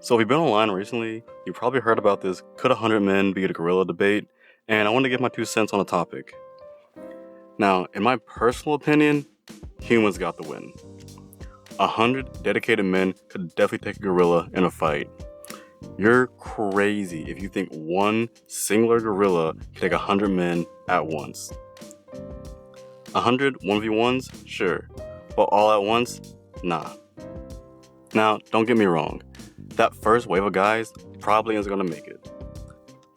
So if you've been online recently, you probably heard about this could 100 men beat a gorilla debate, and I want to give my 2 cents on the topic. Now, in my personal opinion, humans got the win. 100 dedicated men could definitely take a gorilla in a fight. You're crazy if you think one singular gorilla can take 100 men at once. 100 1v1s? Sure. But all at once? Nah. Now, don't get me wrong. That first wave of guys probably isn't going to make it.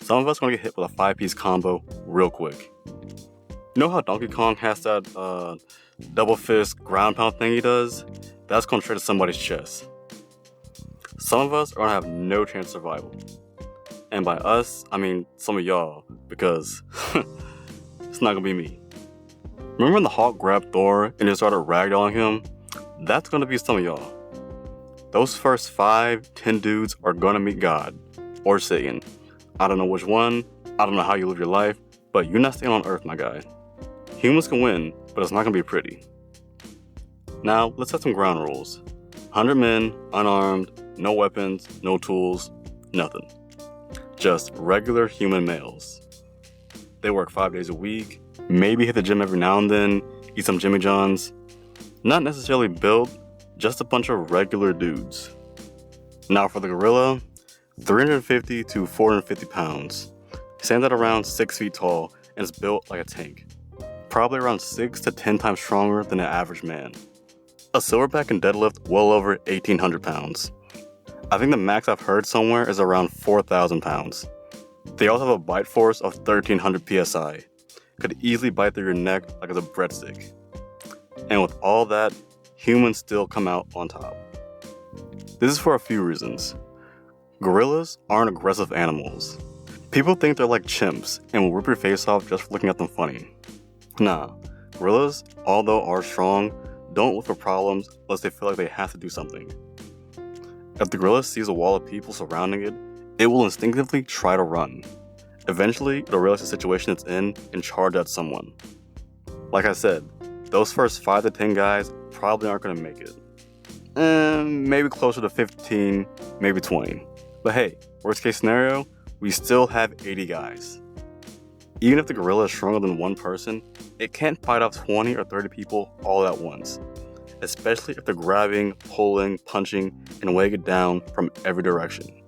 Some of us are going to get hit with a 5-piece combo real quick. You know how Donkey Kong has that double fist ground pound thing he does? That's going straight to somebody's chest. Some of us are going to have no chance of survival. And by us, I mean some of y'all, because it's not going to be me. Remember when the Hulk grabbed Thor and just started ragdolling him? That's going to be some of y'all. Those first 5-10 dudes are gonna meet God or Satan. I don't know which one, I don't know how you live your life, but you're not staying on Earth, my guy. Humans can win, but it's not gonna be pretty. Now, let's set some ground rules. 100 men, unarmed, no weapons, no tools, nothing. Just regular human males. They work 5 days a week, maybe hit the gym every now and then, eat some Jimmy John's. Not necessarily built, just a bunch of regular dudes. Now for the gorilla, 350 to 450 pounds. Stands at around 6 feet tall and is built like a tank. Probably around 6 to 10 times stronger than an average man. A silverback can deadlift well over 1,800 pounds. I think the max I've heard somewhere is around 4,000 pounds. They also have a bite force of 1,300 psi. Could easily bite through your neck like it's a breadstick. And with all that, humans still come out on top. This is for a few reasons. Gorillas aren't aggressive animals. People think they're like chimps and will rip your face off just for looking at them funny. Nah, gorillas, although are strong, don't look for problems unless they feel like they have to do something. If the gorilla sees a wall of people surrounding it, it will instinctively try to run. Eventually, it'll realize the situation it's in and charge at someone. Like I said, those first 5 to 10 guys probably aren't going to make it. Maybe closer to 15, maybe 20. But hey, worst case scenario, we still have 80 guys. Even if the gorilla is stronger than one person, it can't fight off 20 or 30 people all at once. Especially if they're grabbing, pulling, punching, and weighing it down from every direction.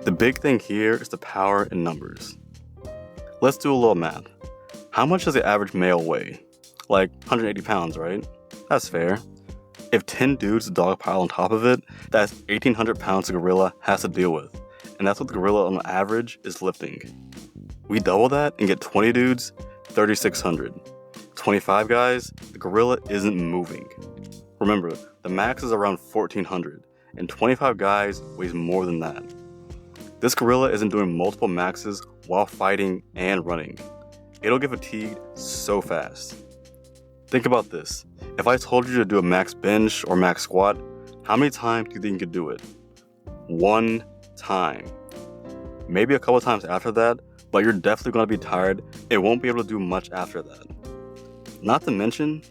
The big thing here is the power in numbers. Let's do a little math. How much does the average male weigh? Like 180 pounds, right? That's fair. If 10 dudes dogpile on top of it, that's 1,800 pounds the gorilla has to deal with. And that's what the gorilla on average is lifting. We double that and get 20 dudes, 3,600. 25 guys, the gorilla isn't moving. Remember, the max is around 1,400, and 25 guys weighs more than that. This gorilla isn't doing multiple maxes while fighting and running. It'll get fatigued so fast. Think about this. If I told you to do a max bench or max squat, how many times do you think you could do it? 1 time. Maybe a couple times after that, but you're definitely going to be tired and won't be able to do much after that. Not to mention,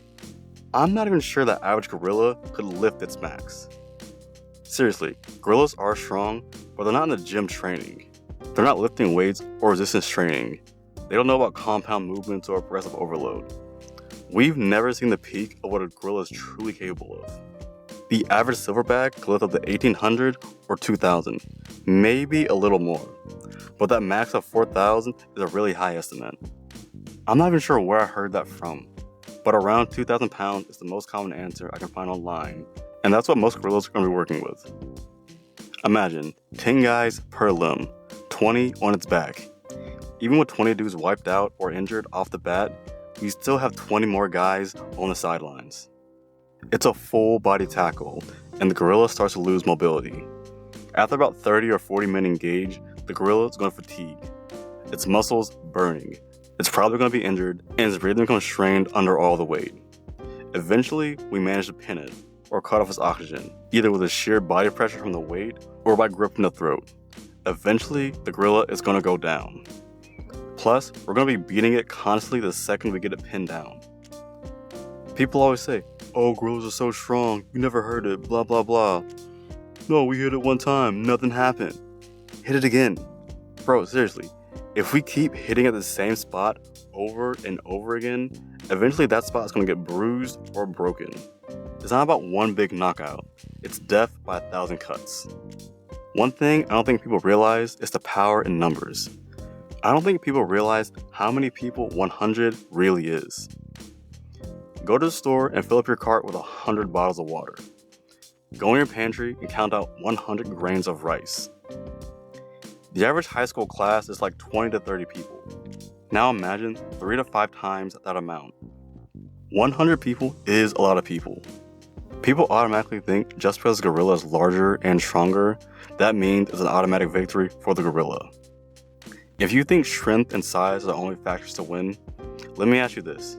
I'm not even sure that average gorilla could lift its max. Seriously, gorillas are strong, but they're not in the gym training. They're not lifting weights or resistance training. They don't know about compound movements or progressive overload. We've never seen the peak of what a gorilla is truly capable of. The average silverback can lift up to 1,800 or 2,000, maybe a little more. But that max of 4,000 is a really high estimate. I'm not even sure where I heard that from, but around 2,000 pounds is the most common answer I can find online, and that's what most gorillas are going to be working with. Imagine 10 guys per limb, 20 on its back. Even with 20 dudes wiped out or injured off the bat, we still have 20 more guys on the sidelines. It's a full body tackle, and the gorilla starts to lose mobility. After about 30 or 40 men engage, the gorilla is going to fatigue. Its muscles burning. It's probably going to be injured, and its breathing becomes strained under all the weight. Eventually, we manage to pin it, or cut off its oxygen, either with a sheer body pressure from the weight, or by gripping the throat. Eventually, the gorilla is going to go down. Plus, we're going to be beating it constantly the second we get it pinned down. People always say, oh, gorillas are so strong, you never heard it, blah blah blah. No, we hit it one time, nothing happened. Hit it again. Bro, seriously, if we keep hitting at the same spot over and over again, eventually that spot is going to get bruised or broken. It's not about one big knockout, it's death by 1,000 cuts. One thing I don't think people realize is the power in numbers. I don't think people realize how many people 100 really is. Go to the store and fill up your cart with 100 bottles of water. Go in your pantry and count out 100 grains of rice. The average high school class is like 20 to 30 people. Now imagine 3 to 5 times that amount. 100 people is a lot of people. People automatically think just because the gorilla is larger and stronger, that means it's an automatic victory for the gorilla. If you think strength and size are the only factors to win, let me ask you this.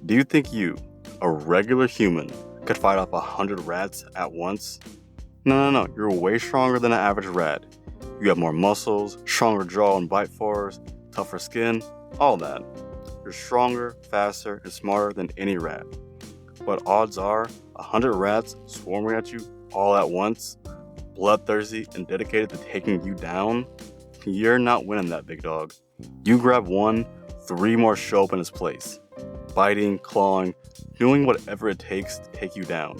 Do you think you, a regular human, could fight off 100 rats at once? No, you're way stronger than an average rat. You have more muscles, stronger jaw and bite force, tougher skin, all that. You're stronger, faster, and smarter than any rat. But odds are, 100 rats swarming at you all at once, bloodthirsty and dedicated to taking you down, you're not winning that, big dog. You grab one, 3 more show up in its place. Biting, clawing, doing whatever it takes to take you down.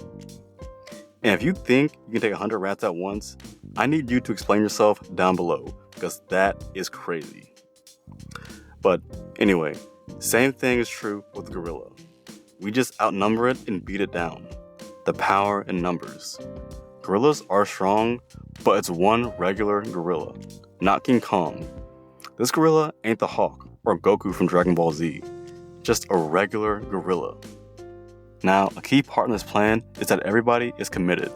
And if you think you can take 100 rats at once, I need you to explain yourself down below, because that is crazy. But anyway, same thing is true with the gorilla. We just outnumber it and beat it down. The power in numbers. Gorillas are strong, but it's one regular gorilla, not King Kong. This gorilla ain't the Hawk or Goku from Dragon Ball Z, just a regular gorilla. Now, a key part in this plan is that everybody is committed.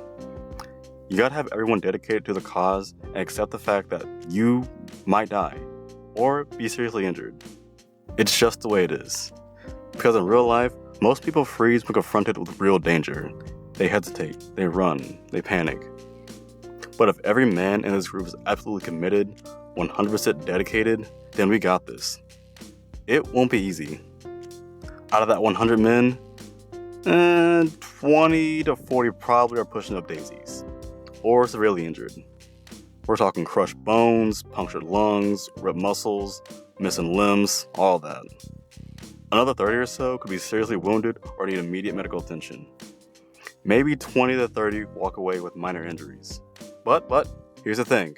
You gotta have everyone dedicated to the cause and accept the fact that you might die or be seriously injured. It's just the way it is. Because in real life, most people freeze when confronted with real danger. They hesitate, they run, they panic. But if every man in this group is absolutely committed, 100% dedicated, then we got this. It won't be easy. Out of that 100 men, 20 to 40 probably are pushing up daisies, or severely injured. We're talking crushed bones, punctured lungs, ripped muscles, missing limbs, all that. Another 30 or so could be seriously wounded or need immediate medical attention. Maybe 20 to 30 walk away with minor injuries. But, here's the thing.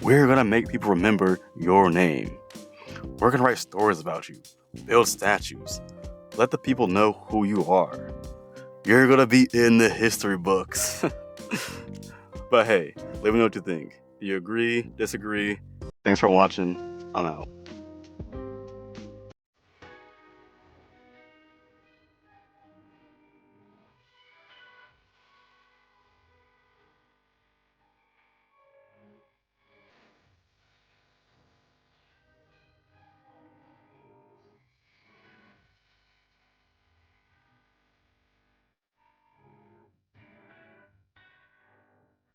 We're gonna make people remember your name. We're gonna write stories about you, build statues, let the people know who you are. You're gonna be in the history books. But hey, let me know what you think. Do you agree, disagree? Thanks for watching. I'm out.